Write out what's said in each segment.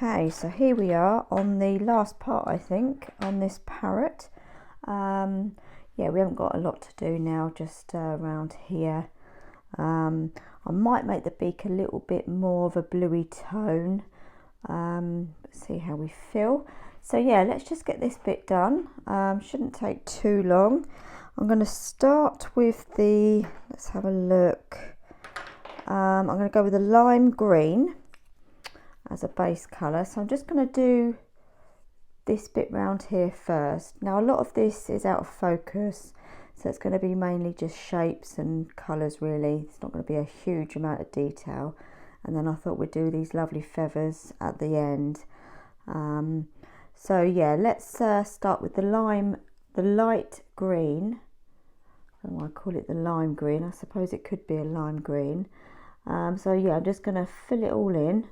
Okay, so here we are on the last part, I think, on this parrot. Yeah, we haven't got a lot to do now, just around here. I might make the beak a little bit more of a bluey tone. See how we feel. So yeah, let's just get this bit done. Shouldn't take too long. I'm going to start with the, let's have a look. I'm going to go with the lime green as a base colour. So I'm just going to do this bit round here first. Now a lot of this is out of focus, so it's going to be mainly just shapes and colours really. It's not going to be a huge amount of detail. And then I thought we'd do these lovely feathers at the end. So yeah, let's start with the light green. I don't know why I call it the lime green. I suppose it could be a lime green. So yeah, I'm just going to fill it all in.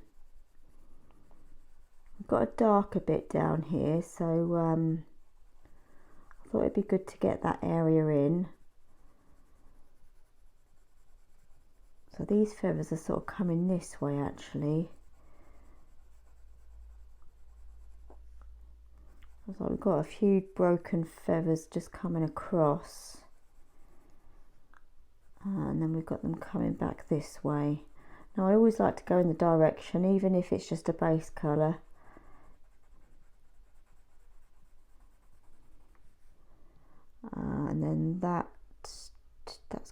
I've got a darker bit down here, so I thought it'd be good to get that area in. So these feathers are sort of coming this way actually. So we've got a few broken feathers just coming across. And then we've got them coming back this way. Now I always like to go in the direction, even if it's just a base colour. And then that's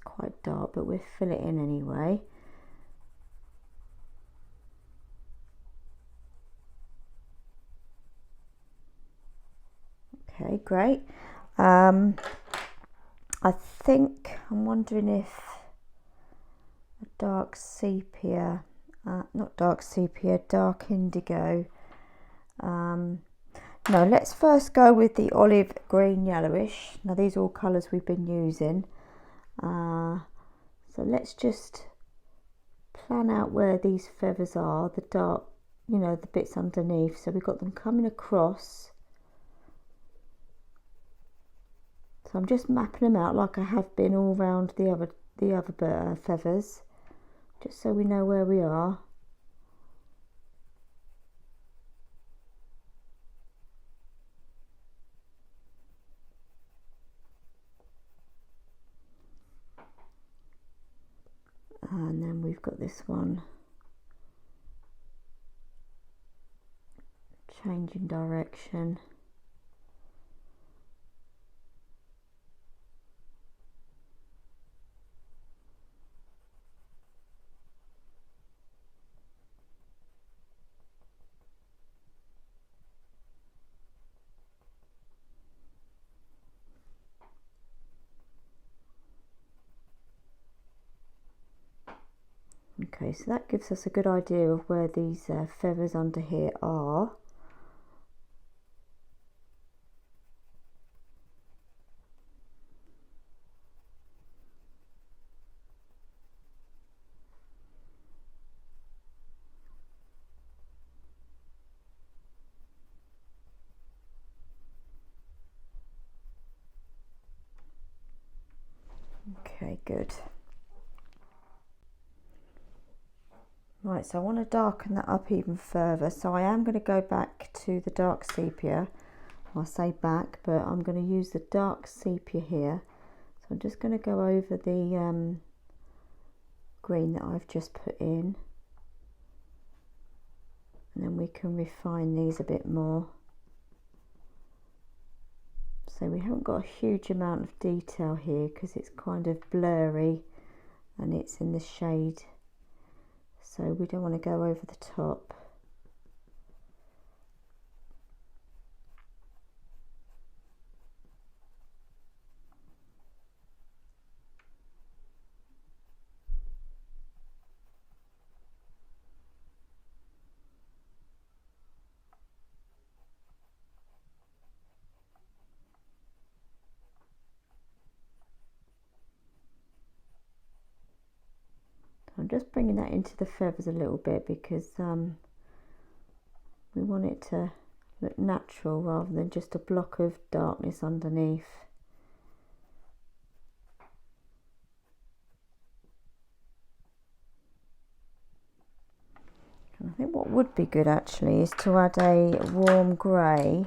quite dark, but we'll fill it in anyway. Okay, great. I think I'm wondering if a dark sepia, not dark sepia, dark indigo. No, let's first go with the olive green yellowish. Now these are all colours we've been using. So let's just plan out where these feathers are, the dark, you know, the bits underneath. So we've got them coming across. So I'm just mapping them out like I have been all round the other feathers, just so we know where we are. And then we've got this one changing direction. Okay, so that gives us a good idea of where these feathers under here are. Okay, good. Right, so I want to darken that up even further, so I am going to go back to the dark sepia. I say back, but I'm going to use the dark sepia here. So I'm just going to go over the green that I've just put in, and then we can refine these a bit more. So we haven't got a huge amount of detail here because it's kind of blurry and it's in the shade. So we don't want to go over the top. I'm just bringing that into the feathers a little bit because we want it to look natural rather than just a block of darkness underneath. And I think what would be good actually is to add a warm grey.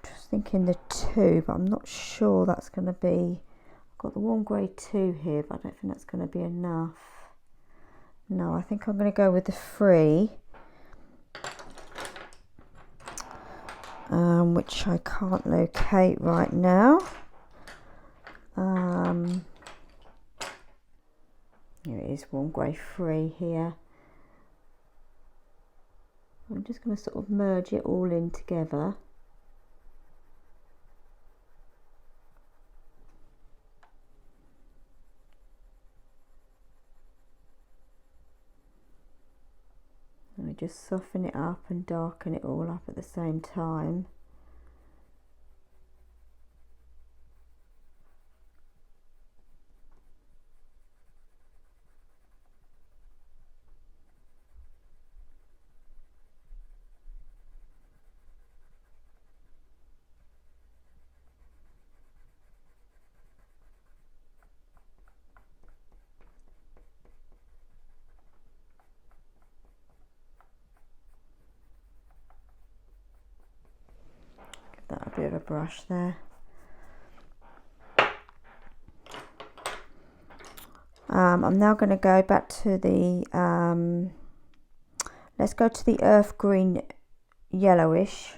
Just thinking the 2, but I'm not sure that's going to be. I've got the warm grey 2 here, but I don't think that's going to be enough. No, I think I'm going to go with the 3, which I can't locate right now. Here it is, warm grey 3 here. I'm just going to sort of merge it all in together. And we just soften it up and darken it all up at the same time. That a bit of a brush there. I'm now going to go back to the let's go to the earth green yellowish,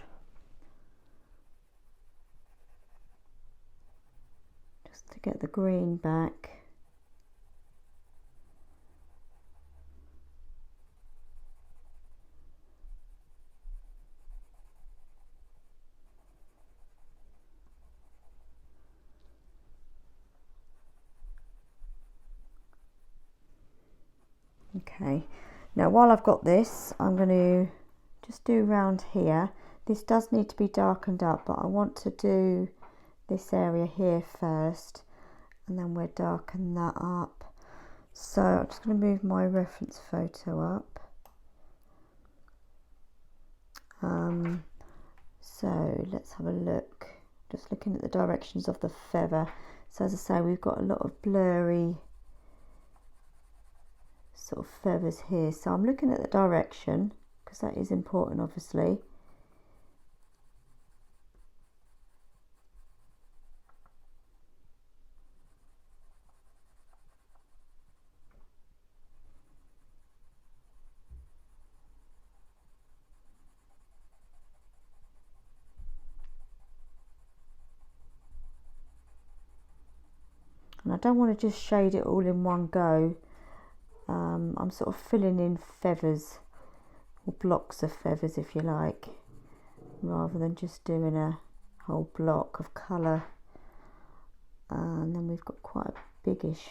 just to get the green back. Okay, now while I've got this, I'm going to just do round here. This does need to be darkened up, but I want to do this area here first, and then we'll darken that up. So I'm just going to move my reference photo up. So let's have a look, just looking at the directions of the feather. So as I say, we've got a lot of blurry sort of feathers here, so I'm looking at the direction because that is important, obviously. And I don't want to just shade it all in one go. I'm sort of filling in feathers, or blocks of feathers if you like, rather than just doing a whole block of colour. And then we've got quite a biggish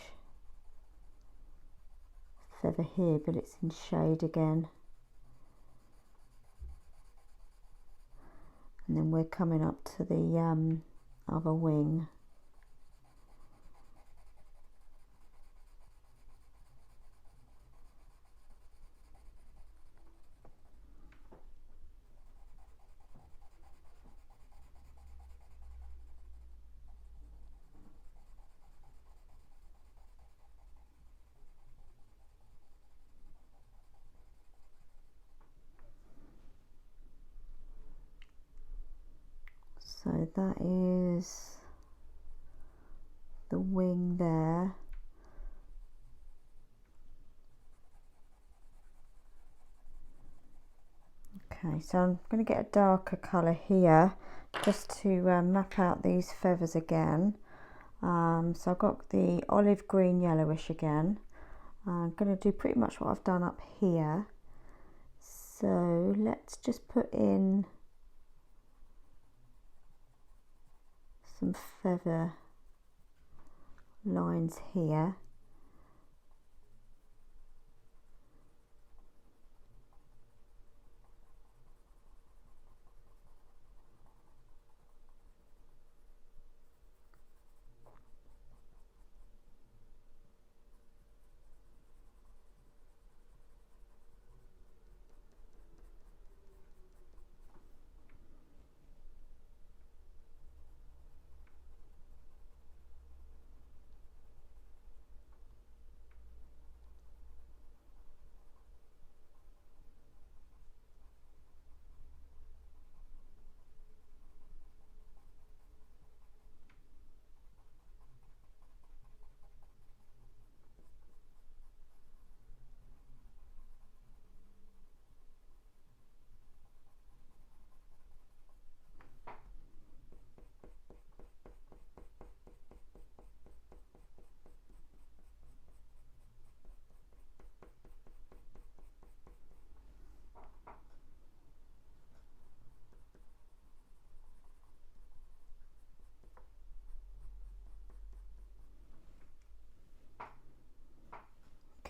feather here, but it's in shade again. And then we're coming up to the other wing. So that is the wing there. Okay, so I'm going to get a darker colour here just to map out these feathers again. So I've got the olive green yellowish again. I'm going to do pretty much what I've done up here. So let's just put in some feather lines here.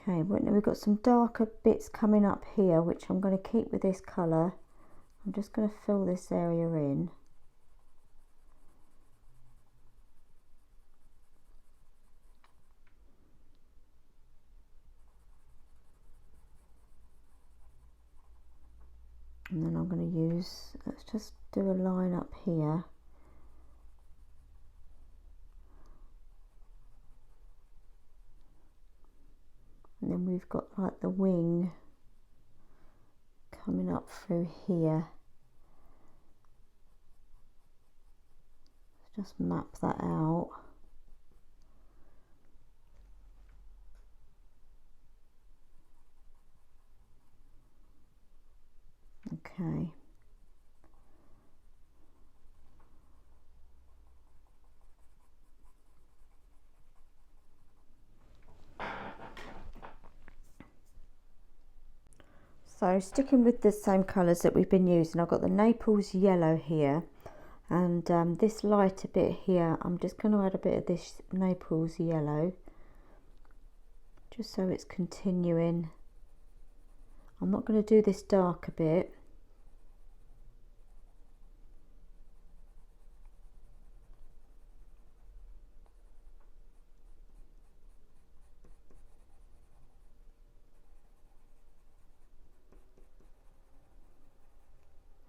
Okay, well, now we've got some darker bits coming up here, which I'm going to keep with this colour. I'm just going to fill this area in. And then I'm going to use, let's just do a line up here. And then we've got like the wing coming up through here. Let's just map that out. Okay. So sticking with the same colours that we've been using, I've got the Naples yellow here, and this lighter bit here, I'm just going to add a bit of this Naples yellow, just so it's continuing. I'm not going to do this darker bit.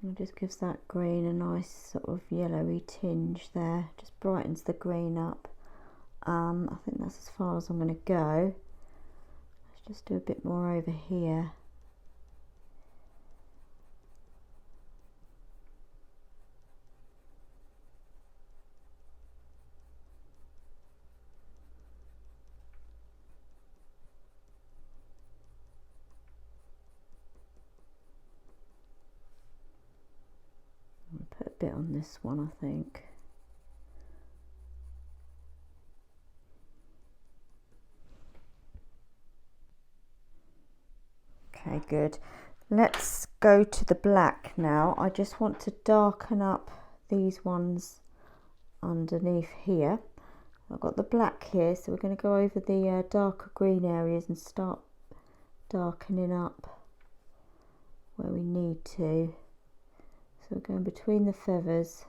It just gives that green a nice sort of yellowy tinge there, just brightens the green up. I think that's as far as I'm going to go. Let's just do a bit more over here. Put a bit on this one, I think. Okay, good. Let's go to the black now. I just want to darken up these ones underneath here. I've got the black here, so we're going to go over the darker green areas and start darkening up where we need to. So we're going between the feathers.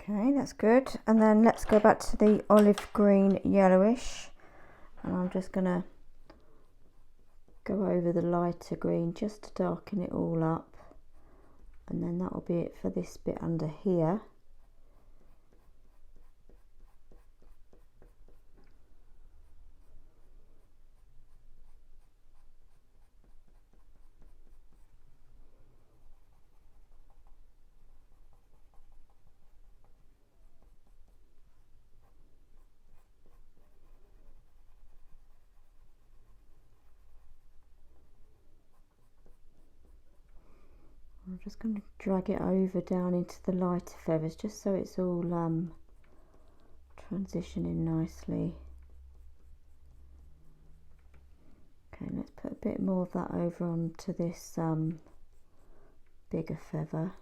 Okay, that's good. And then let's go back to the olive green yellowish, and I'm just going to go over the lighter green just to darken it all up, and then that will be it for this bit under here. I'm just going to drag it over down into the lighter feathers just so it's all transitioning nicely. bit more of that over onto this bigger feather.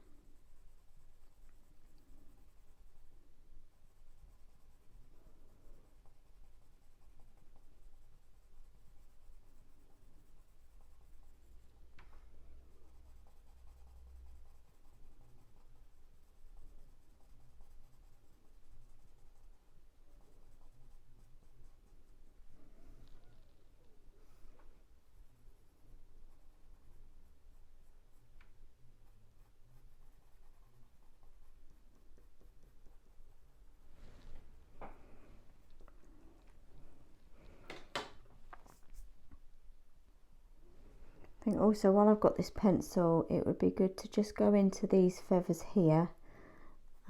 I think also while I've got this pencil, it would be good to just go into these feathers here.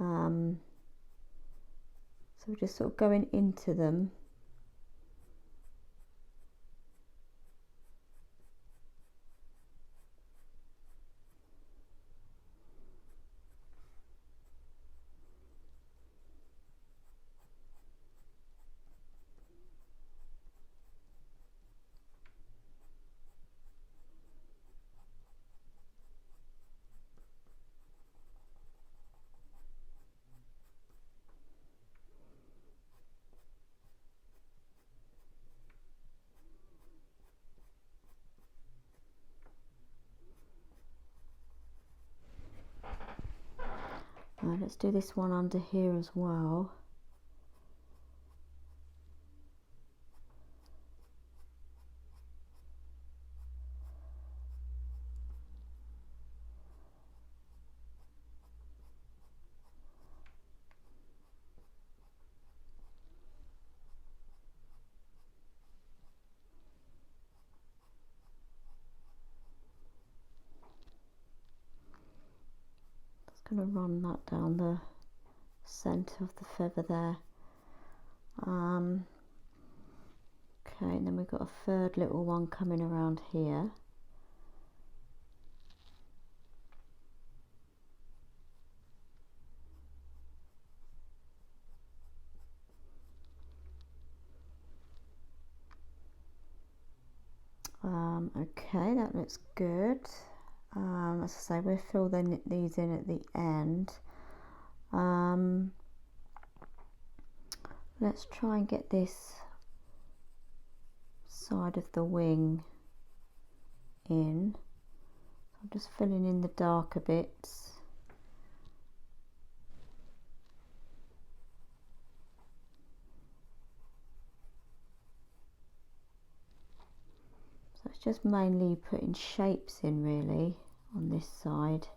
So we're just sort of going into them. Right, let's do this one under here as well. Going to run that down the centre of the feather there. Okay, and then we've got a third little one coming around here. Okay, that looks good. As I say, we'll fill these in at the end. Let's try and get this side of the wing in. I'm just filling in the darker bits. So it's just mainly putting shapes in really on this side.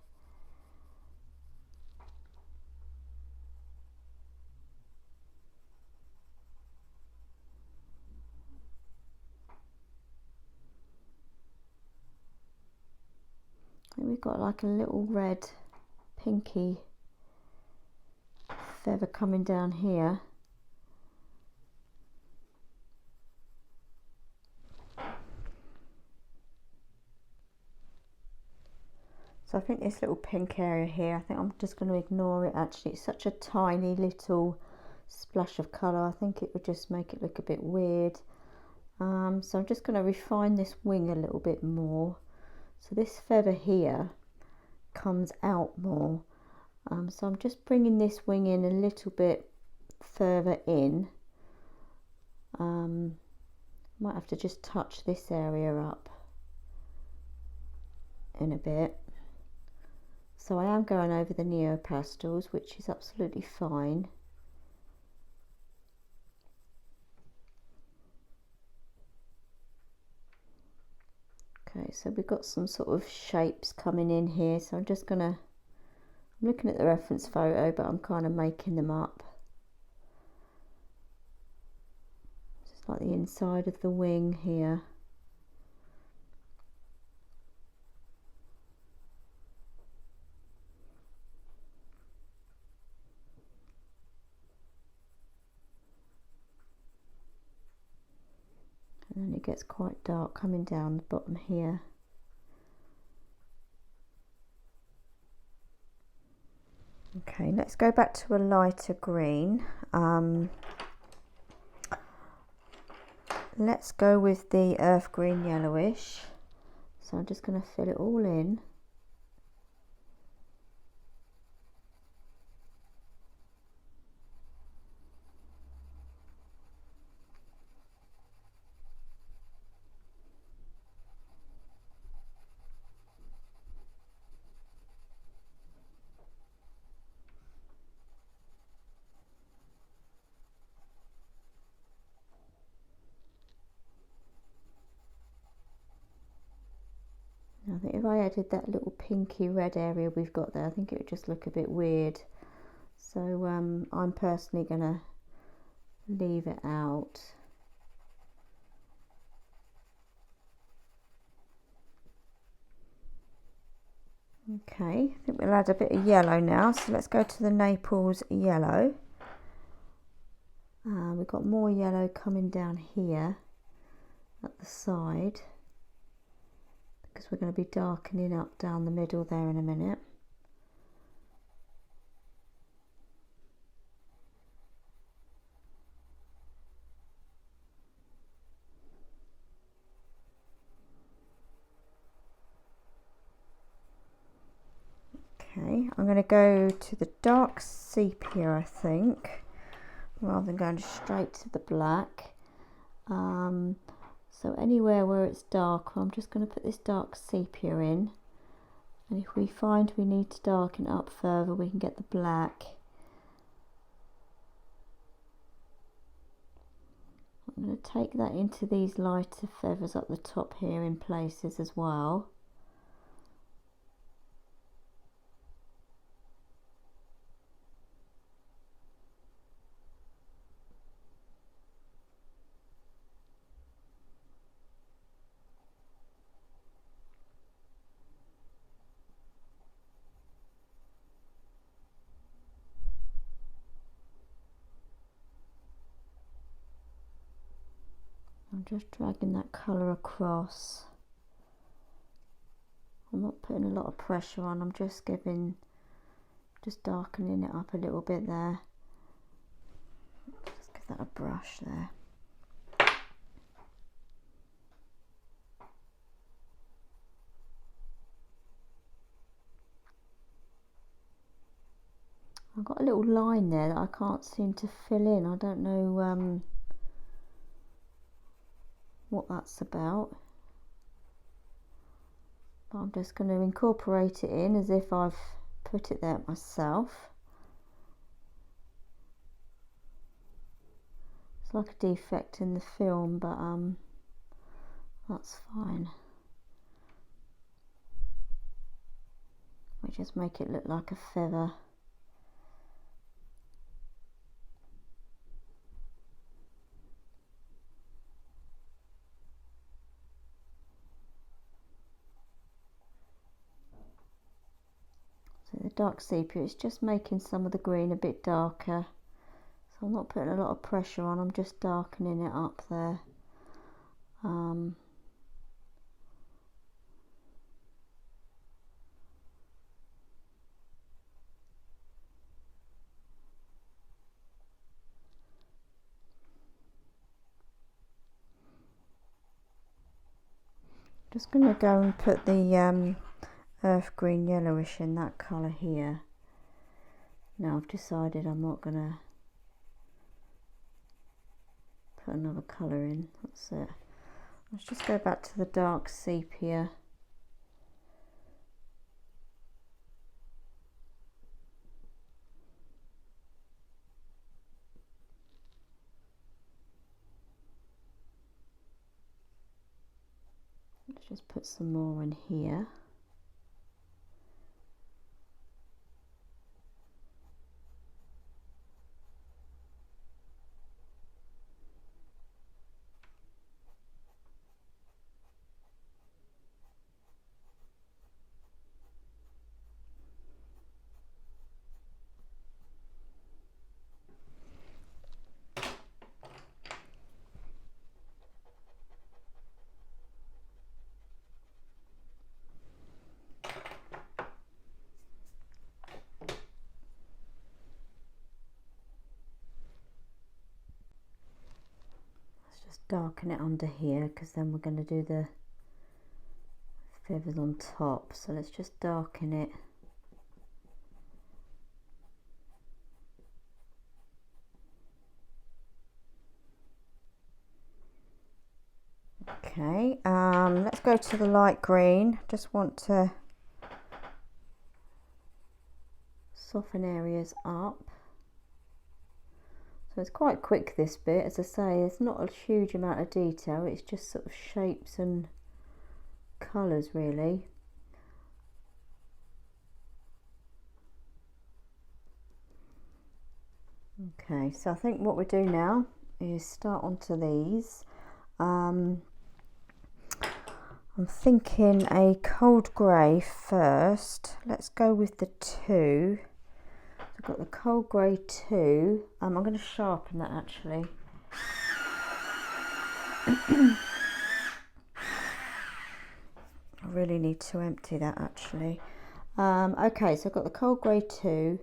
I think we've got like a little red pinky feather coming down here. So I think this little pink area here, I think I'm just going to ignore it actually. It's such a tiny little splash of colour. I think it would just make it look a bit weird. So I'm just going to refine this wing a little bit more. So this feather here comes out more. So I'm just bringing this wing in a little bit further in. Might have to just touch this area up in a bit. So I am going over the neopastels, which is absolutely fine. Okay, so we've got some sort of shapes coming in here, so I'm looking at the reference photo, but I'm kind of making them up. Just like the inside of the wing here. And then it gets quite dark coming down the bottom here. Okay, let's go back to a lighter green. Let's go with the earth green yellowish. So I'm just going to fill it all in. I think if I added that little pinky red area we've got there, I think it would just look a bit weird. So I'm personally going to leave it out. Okay, I think we'll add a bit of yellow now. So let's go to the Naples yellow. We've got more yellow coming down here at the side, because we're going to be darkening up down the middle there in a minute. Okay, I'm going to go to the dark sepia, I think, rather than going straight to the black. So anywhere where it's darker, I'm just going to put this dark sepia in, and if we find we need to darken it up further, we can get the black. I'm going to take that into these lighter feathers up the top here in places as well. I'm just dragging that colour across. I'm not putting a lot of pressure on, I'm just darkening it up a little bit there. Just give that a brush there. I've got a little line there that I can't seem to fill in. I don't know what that's about, but I'm just going to incorporate it in as if I've put it there myself. It's like a defect in the film, but that's fine. We just make it look like a feather. So the dark sepia is just making some of the green a bit darker. So I'm not putting a lot of pressure on, I'm just darkening it up there. Just going to go and put the earth green yellowish in that colour here. Now I've decided I'm not going to put another colour in, that's it. Let's just go back to the dark sepia. Let's just put some more in here. darken it under here, because then we're going to do the feathers on top. So let's just darken it. Okay, let's go to the light green. Just want to soften areas up. So it's quite quick, this bit. As I say, it's not a huge amount of detail, it's just sort of shapes and colours really. Okay, so I think what we do now is start onto these. I'm thinking a cold grey first. Let's go with the 2. I've got the cold grey 2. I'm going to sharpen that actually. I really need to empty that actually. Okay, so I've got the cold grey 2, and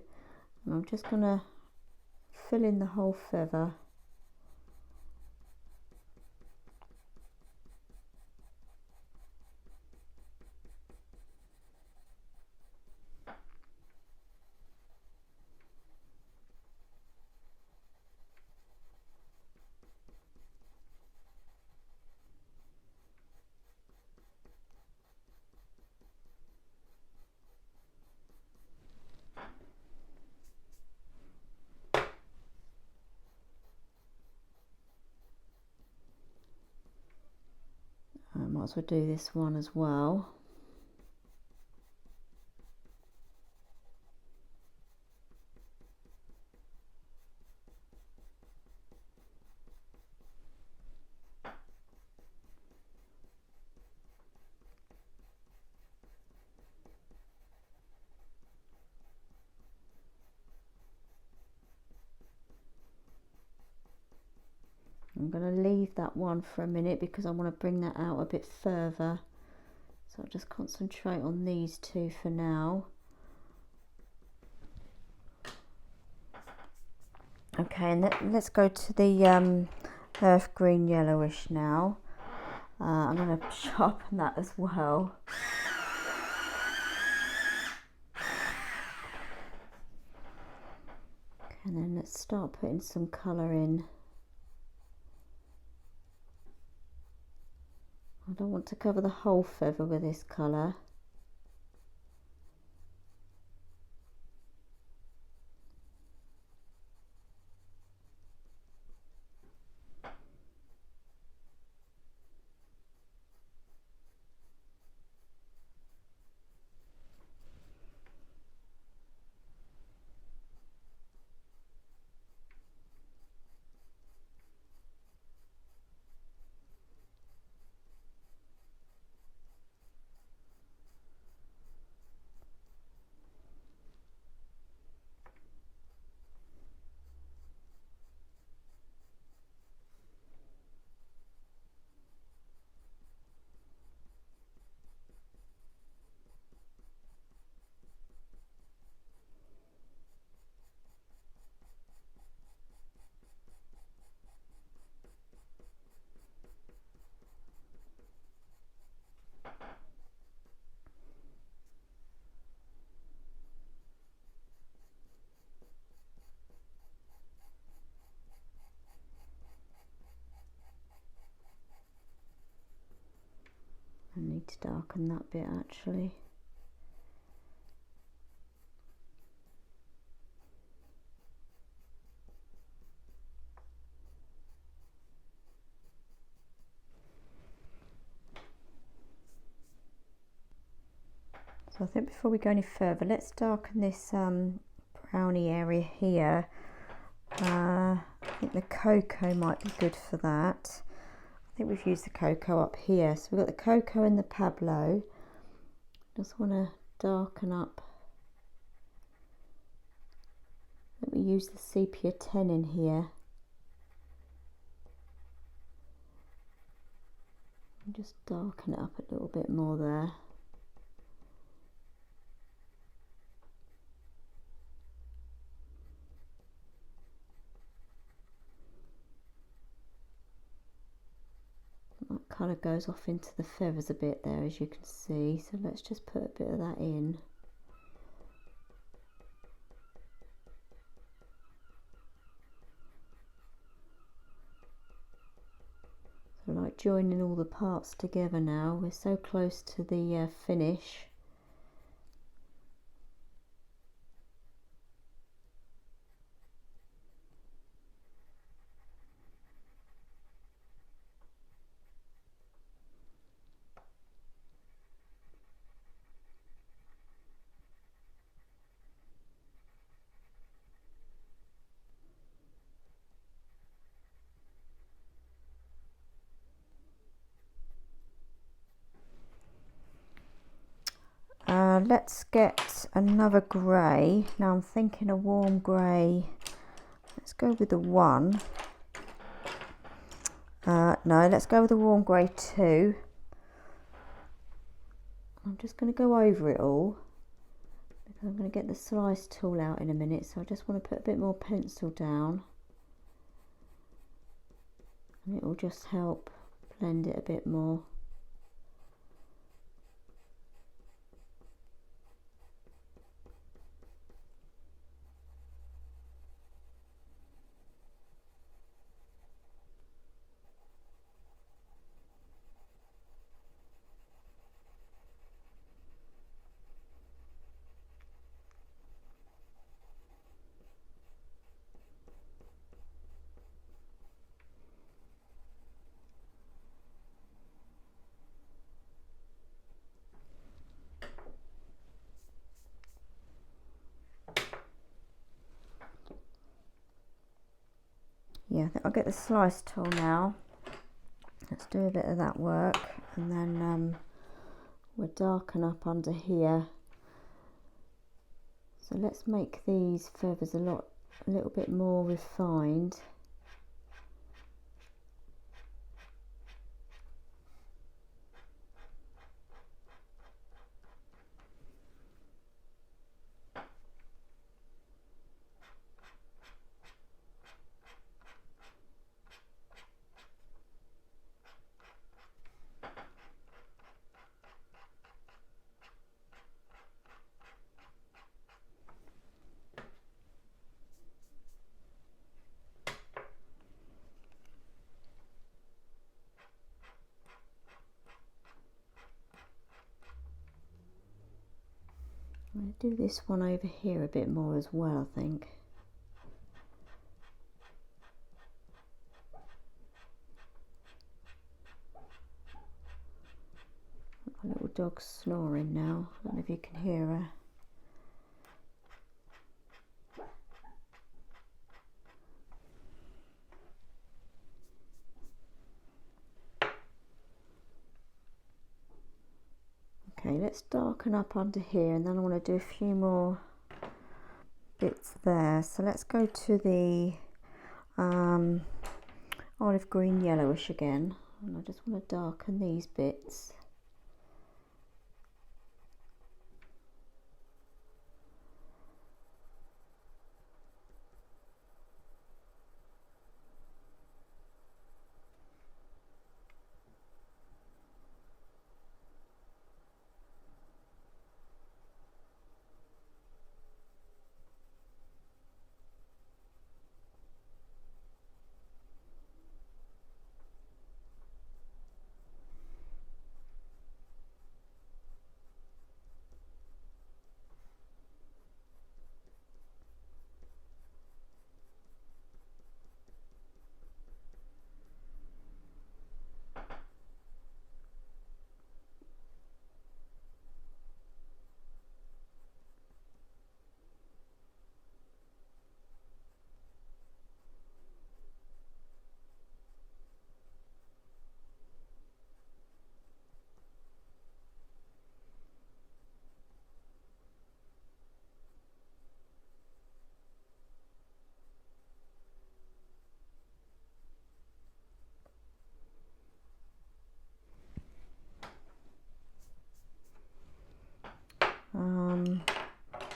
I'm just going to fill in the whole feather. I might as well do this one as well. I'm going to leave that one for a minute because I want to bring that out a bit further. So I'll just concentrate on these 2 for now. Okay, and let's go to the earth green yellowish now. I'm going to sharpen that as well. Okay, and then let's start putting some colour in. I don't want to cover the whole feather with this colour. I need to darken that bit actually. So I think before we go any further, let's darken this browny area here. I think the cocoa might be good for that. I think we've used the cocoa up here. So we've got the cocoa and the Pablo. Just want to darken up. I think we use the sepia 10 in here. And just darken it up a little bit more there. colour goes off into the feathers a bit there, as you can see, so let's just put a bit of that in. So like joining all the parts together now, we're so close to the finish. Let's get another grey. Now I'm thinking a warm grey. Let's go with the 1. No, let's go with the warm grey 2. I'm just going to go over it all because I'm going to get the slice tool out in a minute, so I just want to put a bit more pencil down and it will just help blend it a bit more. Yeah, I think I'll get the slice tool now. Let's do a bit of that work, and then we'll darken up under here. So let's make these feathers a little bit more refined. I'm going to do this one over here a bit more as well, I think. My little dog's snoring now. I don't know if you can hear her. Okay, let's darken up under here, and then I want to do a few more bits there. So let's go to the olive green yellowish again, and I just want to darken these bits.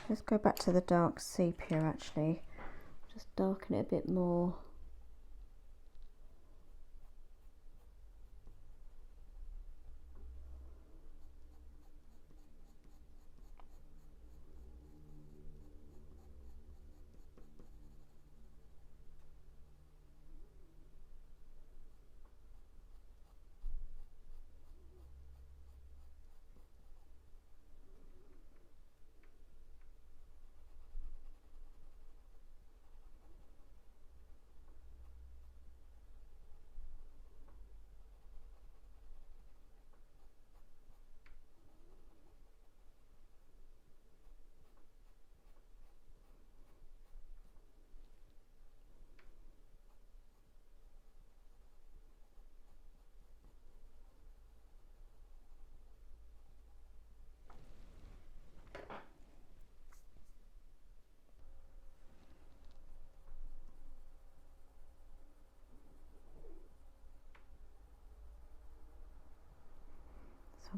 Let's go back to the dark sepia actually, just darken it a bit more.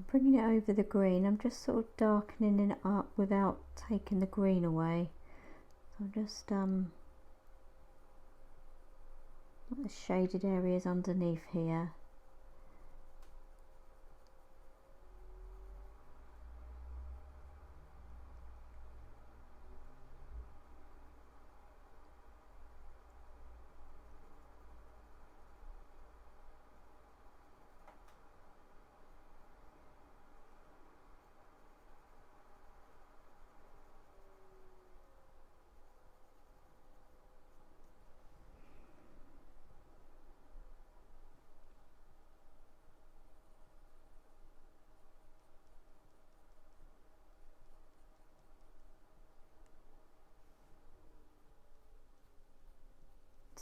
I'm bringing it over the green. I'm just sort of darkening it up without taking the green away. So I'm just the shaded areas underneath here.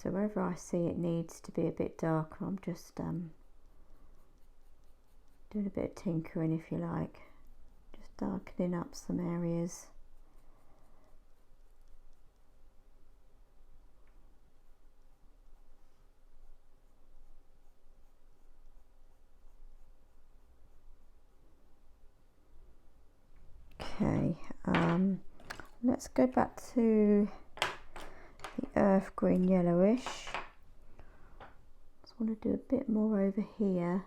So wherever I see it needs to be a bit darker, I'm just doing a bit of tinkering, if you like, just darkening up some areas. Okay, let's go back to the earth green yellowish. Just want to do a bit more over here.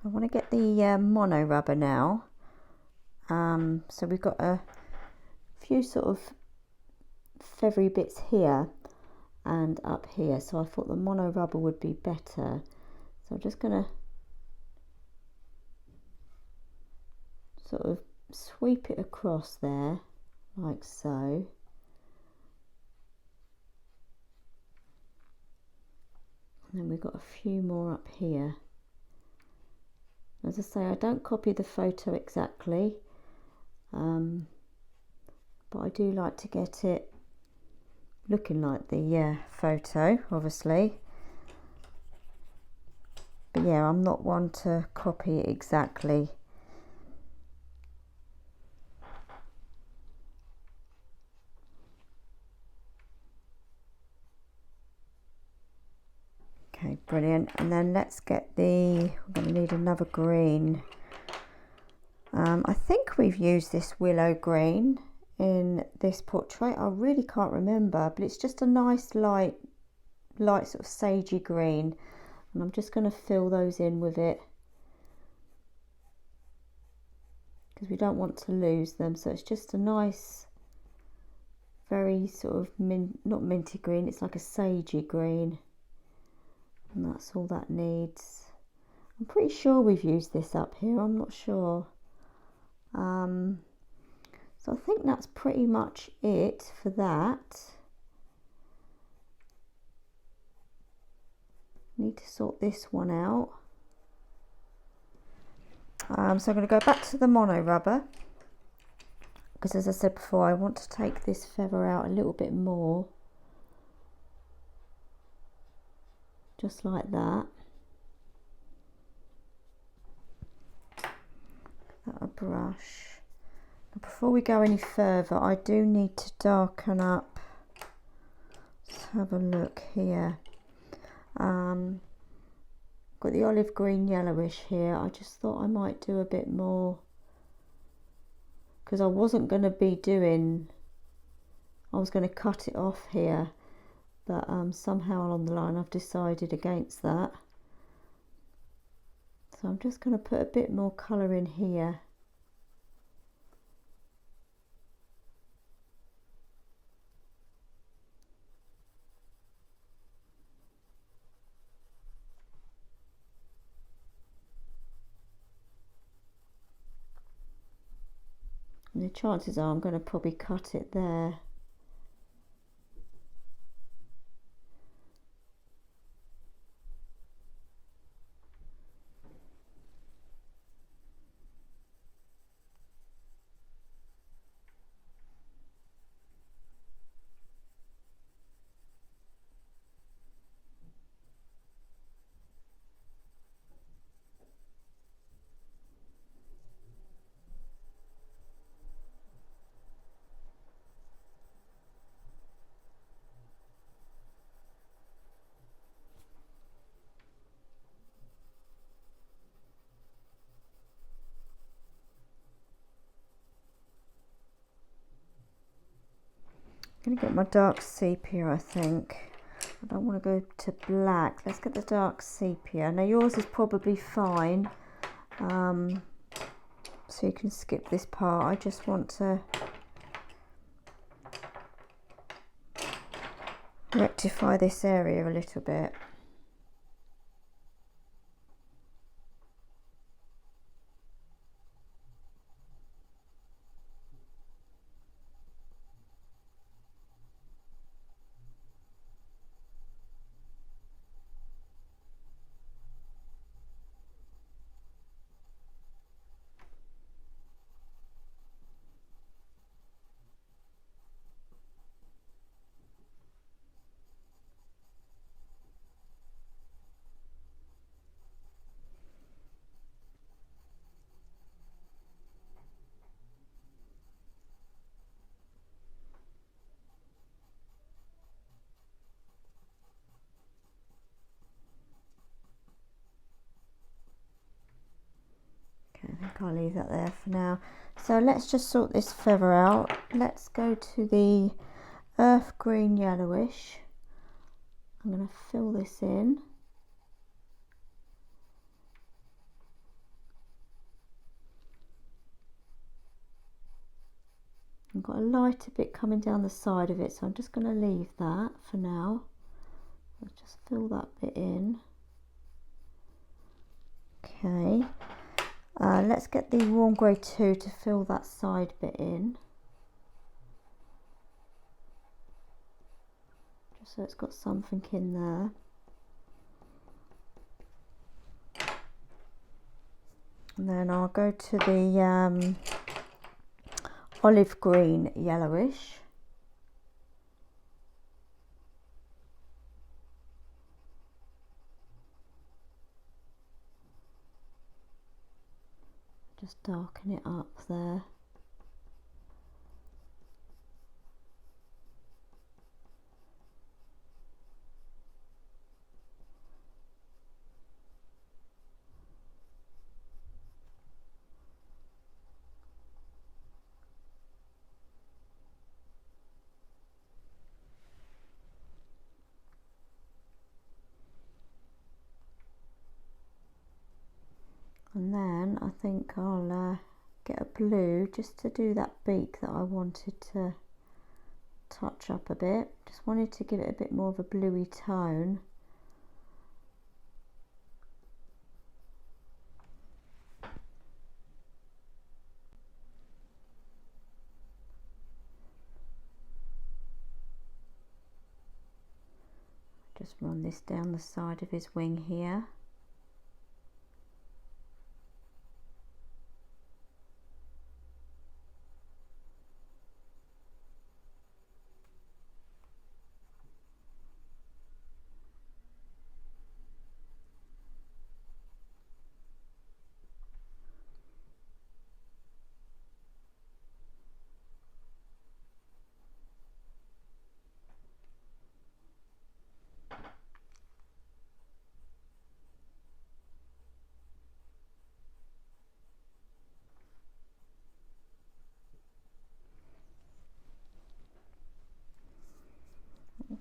I want to get the mono rubber now. So we've got a few sort of feathery bits here and up here, so I thought the mono rubber would be better. So I'm just going to sort of sweep it across there like so. And then we've got a few more up here. As I say, I don't copy the photo exactly, but I do like to get it looking like the photo, obviously. But yeah, I'm not one to copy it exactly. Okay, brilliant. And then let's get we're going to need another green. I think we've used this willow green in this portrait. I really can't remember, but it's just a nice light sort of sagey green. And I'm just going to fill those in with it, because we don't want to lose them. So it's just a nice, very sort of not minty green, it's like a sagey green. And that's all that needs. I'm pretty sure we've used this up here, I'm not sure. So I think that's pretty much it for that. Need to sort this one out. So I'm going to go back to the mono rubber, because as I said before, I want to take this feather out a little bit more. Just like that. A brush. Now before we go any further, I do need to darken up. Let's have a look here. Got the olive green yellowish here. I just thought I might do a bit more, because I wasn't going to be doing, I was going to cut it off here, but somehow along the line I've decided against that. So I'm just going to put a bit more colour in here. And the chances are I'm going to probably cut it there. I'm gonna get my dark sepia, I think. I don't want to go to black. Let's get the dark sepia. Now yours is probably fine, so you can skip this part. I just want to rectify this area a little bit. I think I'll leave that there for now. So let's just sort this feather out. Let's go to the earth green yellowish. I'm going to fill this in. I've got a lighter bit coming down the side of it, so I'm just going to leave that for now. Let's just fill that bit in. Okay. Let's get the warm grey 2 to fill that side bit in. Just so it's got something in there. And then I'll go to the olive green yellowish. Just darken it up there. And then I think I'll get a blue just to do that beak that I wanted to touch up a bit. Just wanted to give it a bit more of a bluey tone. Just run this down the side of his wing here.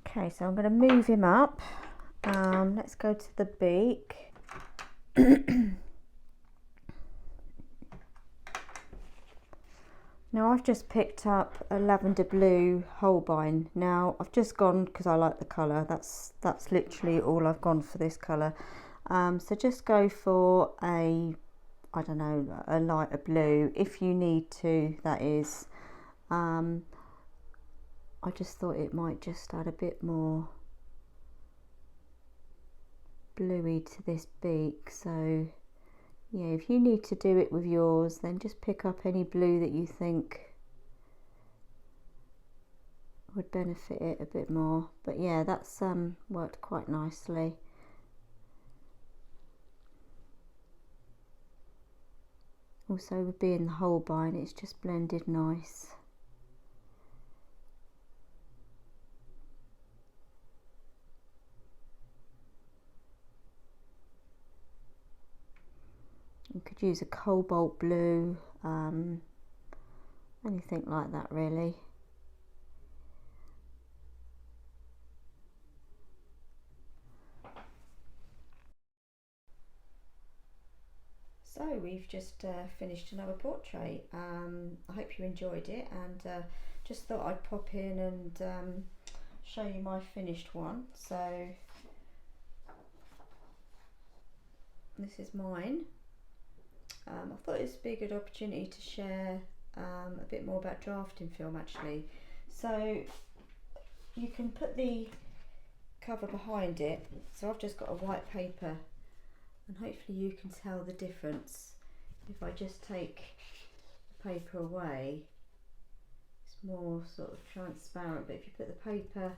Okay, so I'm going to move him up. Let's go to the beak. Now I've just picked up a lavender blue Holbein. Now I've just gone because I like the colour. That's literally all I've gone for this colour. So just go for a, I don't know, a lighter blue if you need to. That is. I just thought it might just add a bit more bluey to this beak. So yeah, if you need to do it with yours, then just pick up any blue that you think would benefit it a bit more. But yeah, that's worked quite nicely. Also with being the Holbein, it's just blended nice. You could use a cobalt blue, anything like that really. we've just finished another portrait. I hope you enjoyed it, and just thought I'd pop in and show you my finished one. So this is mine. I thought it would be a good opportunity to share a bit more about drafting film actually. So you can put the cover behind it. So I've just got a white paper, and hopefully you can tell the difference. If I just take the paper away, it's more sort of transparent, but if you put the paper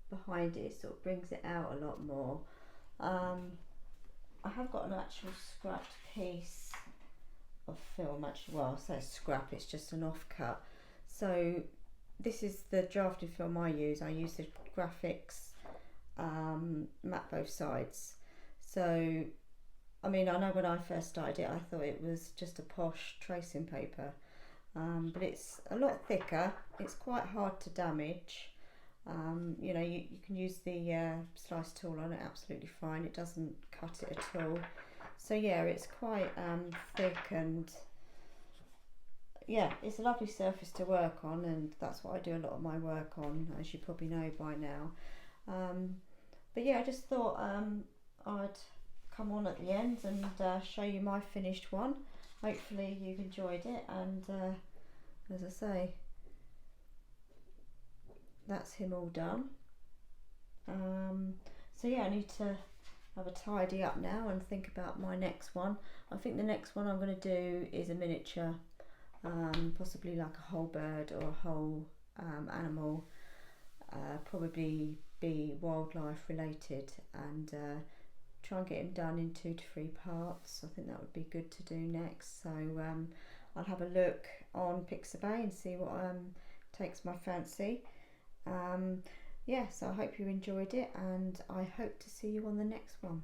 behind it, it sort of brings it out a lot more. I have got an actual scrapped piece of film, actually, well, I say scrap, it's just an offcut. So this is the drafting film I use. I use the graphics matte both sides. So I mean, I know when I first started it I thought it was just a posh tracing paper, but it's a lot thicker, it's quite hard to damage. You know, you can use the slice tool on it absolutely fine, it doesn't cut it at all. So yeah, it's quite thick, and yeah, it's a lovely surface to work on, and that's what I do a lot of my work on, as you probably know by now. But yeah, I just thought I'd come on at the end and show you my finished one. Hopefully you've enjoyed it, and as I say, that's him all done. So yeah, I need to have a tidy up now and think about my next one. I think the next one I'm going to do is a miniature, possibly like a whole bird or a whole animal, probably be wildlife related, and try and get him done in 2 to 3 parts. I think that would be good to do next. So I'll have a look on Pixabay and see what takes my fancy. Yeah, so I hope you enjoyed it, and I hope to see you on the next one.